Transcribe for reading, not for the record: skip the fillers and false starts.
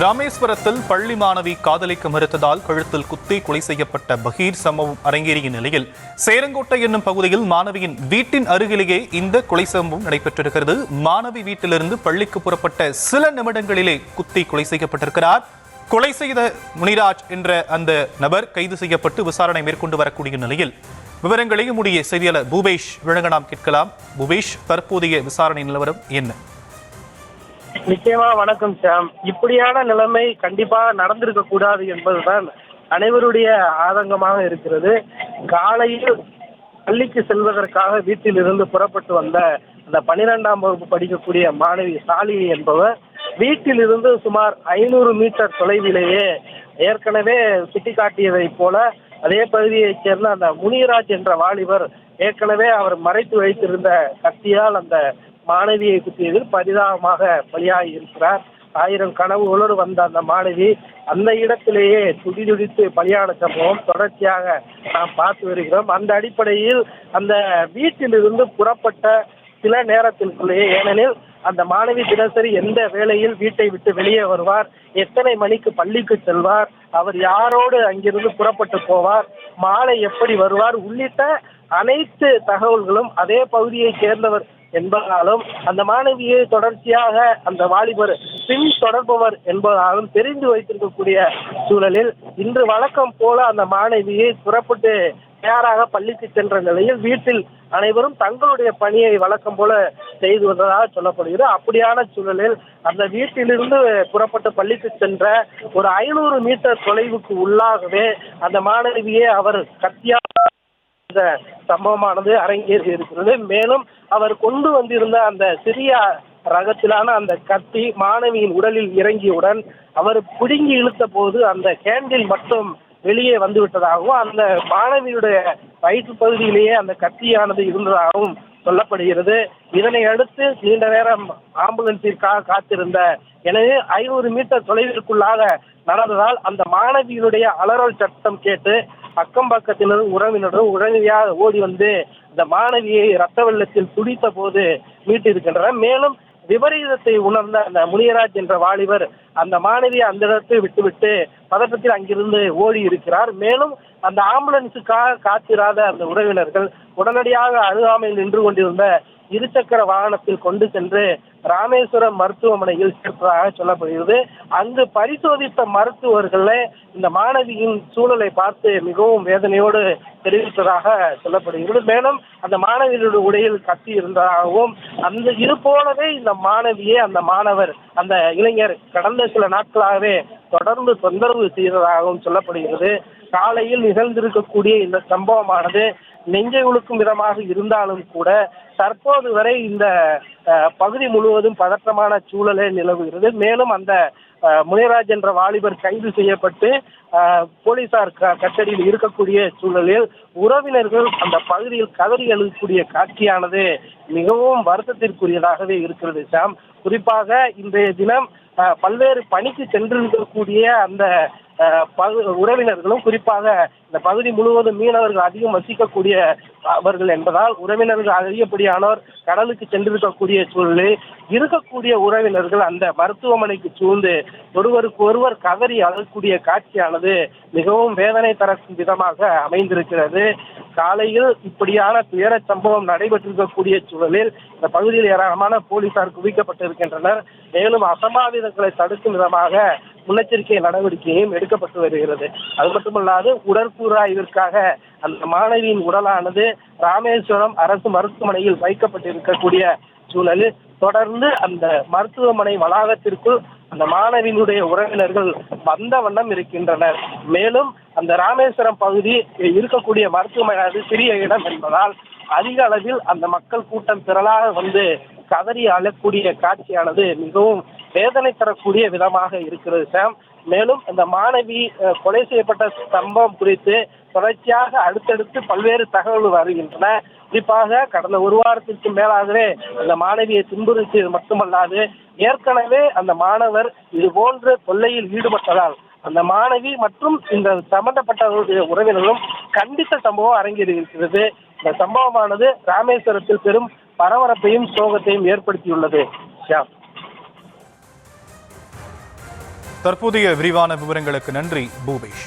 ராமேஸ்வரத்தில் பள்ளி மாணவி காதலிக்க மறுத்ததால் கழுத்தில் குத்தி கொலை செய்யப்பட்ட பகீர் சம்பவம் அரங்கேறிய நிலையில் சேரங்கோட்டை என்னும் பகுதியில் மாணவியின் வீட்டின் அருகிலேயே இந்த கொலை சம்பவம் நடைபெற்றிருக்கிறது. மாணவி வீட்டிலிருந்து பள்ளிக்கு புறப்பட்ட சில நிமிடங்களிலே குத்தி கொலை செய்யப்பட்டிருக்கிறார். கொலை செய்த முனிராஜ் என்ற அந்த நபர் கைது செய்யப்பட்டு விசாரணை மேற்கொண்டு வரக்கூடிய நிலையில் விவரங்களை நம்முடைய செய்தியாளர் பூபேஷ் வழங்க நாம் கேட்கலாம். பூபேஷ், தற்போதைய விசாரணை நிலவரம் என்ன? நிச்சயமா வணக்கம் சாம். இப்படியான நிலைமை கண்டிப்பா நடந்திருக்க கூடாது என்பதுதான் அனைவருடைய ஆதங்கமாக இருக்கிறது. காலையில் பள்ளிக்கு செல்வதற்காக வீட்டில் இருந்து புறப்பட்டு வந்த அந்த 12ஆம் வகுப்பு படிக்கக்கூடிய மாணவி சாலினி என்பவர் வீட்டில் இருந்து சுமார் 500 மீட்டர் தொலைவிலேயே ஏற்கனவே சுட்டிக்காட்டியதை போல அதே பகுதியைச் சேர்ந்த அந்த முனிராஜ் என்ற வாலிபர் ஏற்கனவே அவர் மறைத்து வைத்திருந்த கத்தியால் அந்த மாணவியை குத்தியதில் பரிதாபமாக பலியாகி இருக்கிறார். 1000 கனவுகளோடு வந்த அந்த மாணவி அந்த இடத்திலேயே துடிதுடித்து பலியான சம்பவம் தொடர்ச்சியாக நாம் பார்த்து வருகிறோம். அந்த அடிப்படையில் அந்த வீட்டிலிருந்து புறப்பட்ட சில நேரத்திற்குள்ளேயே, ஏனெனில் அந்த மாணவி தினசரி எந்த வேளையில் வீட்டை விட்டு வெளியே வருவார், எத்தனை மணிக்கு பள்ளிக்கு செல்வார், அவர் யாரோடு அங்கிருந்து புறப்பட்டு போவார், மாலை எப்படி வருவார் உள்ளிட்ட அனைத்து தகவல்களும் அதே பகுதியைச் சேர்ந்தவர் என்பதாலும் அந்த மாணவியை தொடர்ச்சியாக அந்த வாலிபர் பின் தொடர்பவர் என்பதாலும் தெரிந்து வைத்திருக்கக்கூடிய சூழலில் இன்று வழக்கம் போல அந்த மாணவியை புறப்பட்டு தயாராக பள்ளிக்கு சென்ற நிலையில் வீட்டில் அனைவரும் தங்களுடைய பணியை வழக்கம் போல செய்து வந்ததாக சொல்லப்படுகிறது. அப்படியான சூழலில் அந்த வீட்டிலிருந்து புறப்பட்டு பள்ளிக்கு சென்ற ஒரு 500 மீட்டர் தொலைவுக்கு உள்ளாகவே அந்த மாணவியை அவர் கத்தியா சம்பவமானது அரங்கேறி இருக்கிறது. மேலும் அவர் கொண்டு வந்திருந்த அந்த சிறிய ரகத்திலான அந்த கத்தி மாணவியின் உடலில் இறங்கியவுடன் அவர் பிடுங்கி இழுத்த போது அந்த கேண்டில் மட்டும் வெளியே வந்து விட்டதாகவும் அந்த மாணவியுடைய வயிற்று பகுதியிலேயே அந்த கத்தியானது இருந்ததாகவும் சொல்லப்படுகிறது. இதனை அடுத்து நீண்ட நேரம் ஆம்புலன்ஸிற்காக காத்திருந்த, எனவே 500 மீட்டர் தொலைவிற்குள்ளாக நடந்ததால் அந்த மாணவியினுடைய அலறல் சத்தம் கேட்டு அக்கம் பக்கத்தினரும் உறவினரும் உடனடியாக ஓடி வந்து அந்த மாணவியை ரத்த வெள்ளத்தில் துடித்த போது மீட்டிருக்கின்றனர். மேலும் விபரீதத்தை உணர்ந்த அந்த முனியராஜ் என்ற வாலிபர் அந்த மாணவியை அந்த இடத்தை விட்டுவிட்டு பதட்டத்தில் அங்கிருந்து ஓடி இருக்கிறார். மேலும் அந்த ஆம்புலன்ஸுக்காக காத்திராத அந்த உறவினர்கள் உடனடியாக அருகாமையில் நின்று கொண்டிருந்த இருசக்கர வாகனத்தில் கொண்டு சென்று ராமேஸ்வரம் மருத்துவமனையில் சேர்த்ததாக சொல்லப்படுகிறது. அங்கு பரிசோதித்த மருத்துவர்கள் இந்த மாணவியின் சூழலை பார்த்து மிகவும் வேதனையோடு தெரிவித்ததாக சொல்லப்படுகிறது. மேலும் அந்த மாணவியுடைய உடையில் கத்தி இருந்ததாகவும் அந்த இது போலவே இந்த மாணவியை அந்த மாணவர் அந்த இளைஞர் கடந்த சில நாட்களாகவே தொடர்ந்து தொந்தரவு செய்ததாகவும் சொல்லப்படுகிறது. காலையில் நிகழ்ந்திருக்கக்கூடிய இந்த சம்பவமானது நெஞ்சை உழுக்கும் விதமாக இருந்தாலும் கூட தற்போது வரை இந்த பகுதி முழுவதும் பதற்றமான சூழலே நிலவுகிறது. மேலும் அந்த முனிராஜ் என்ற வாலிபர் கைது செய்யப்பட்டு போலீசார் கஸ்டடியில் இருக்கக்கூடிய சூழலில் உறவினர்கள் அந்த பகுதியில் கதறி எழுதக்கூடிய காட்சியானது மிகவும் வருத்தத்திற்குரியதாகவே இருக்கிறது சாம். குறிப்பாக இன்றைய தினம் பல்வேறு பணிக்கு சென்றிருக்கக்கூடிய அந்த உறவினர்களும், குறிப்பாக இந்த பகுதி முழுவதும் மீனவர்கள் அதிகம் வசிக்கக்கூடிய அவர்கள் என்பதால் உறவினர்கள் அதிகப்படியானோர் கடலுக்கு சென்றிருக்கக்கூடிய சூழலில் இருக்கக்கூடிய உறவினர்கள் அந்த மருத்துவமனைக்கு சூழ்ந்து ஒருவருக்கு ஒருவர் கதறி அழக்கூடிய காட்சியானது மிகவும் வேதனை தரக்கும் விதமாக அமைந்திருக்கிறது. காலையில் இப்படியான துயர சம்பவம் நடைபெற்றிருக்கக்கூடிய சூழலில் இந்த பகுதியில் ஏராளமான போலீசார் குவிக்கப்பட்டிருக்கின்றனர். மேலும் அசம்பாவிதங்களை தடுக்கும் விதமாக முன்னெச்சரிக்கை நடவடிக்கையும் எடுக்கப்பட்டு வருகிறது. அது மட்டுமல்லாது உடற்கூறாய்விற்காக அந்த மாணவியின் உடலானது ராமேஸ்வரம் அரசு மருத்துவமனையில் வைக்கப்பட்டிருக்கக்கூடிய சூழலில் தொடர்ந்து அந்த மருத்துவமனை வளாகத்திற்குள் அந்த மாணவியினுடைய உறவினர்கள் வந்த வண்ணம் இருக்கின்றனர். மேலும் அந்த ராமேஸ்வரம் பகுதி இருக்கக்கூடிய மருத்துவமனை சிறிய இடம் என்பதால் அதிக அளவில் அந்த மக்கள் கூட்டம் திரளாக வந்து கதறி அழக்கூடிய காட்சியானது மிகவும் வேதனை தரக்கூடிய விதமாக இருக்கிறது சாம். மேலும் இந்த மாணவி கொலை செய்யப்பட்ட சம்பவம் குறித்து தொடர்ச்சியாக அடுத்தடுத்து பல்வேறு தகவல்கள் வருகின்றன. குறிப்பாக கடந்த ஒரு வாரத்திற்கு மேலாகவே அந்த மாணவியை துன்புறுத்தியது மட்டுமல்லாது ஏற்கனவே அந்த மாணவர் இது போன்ற தொல்லையில் ஈடுபட்டதால் அந்த மாணவி மற்றும் இந்த சம்பந்தப்பட்டவருடைய உறவினர்களும் கண்டித்த சம்பவம் அரங்கேறி இருக்கிறது. இந்த சம்பவமானது ராமேஸ்வரத்தில் பெரும் பரபரப்பையும் சோகத்தையும் ஏற்படுத்தியுள்ளது. தற்போதைய விரிவான விவரங்களுக்கு நன்றி பூபேஷ்.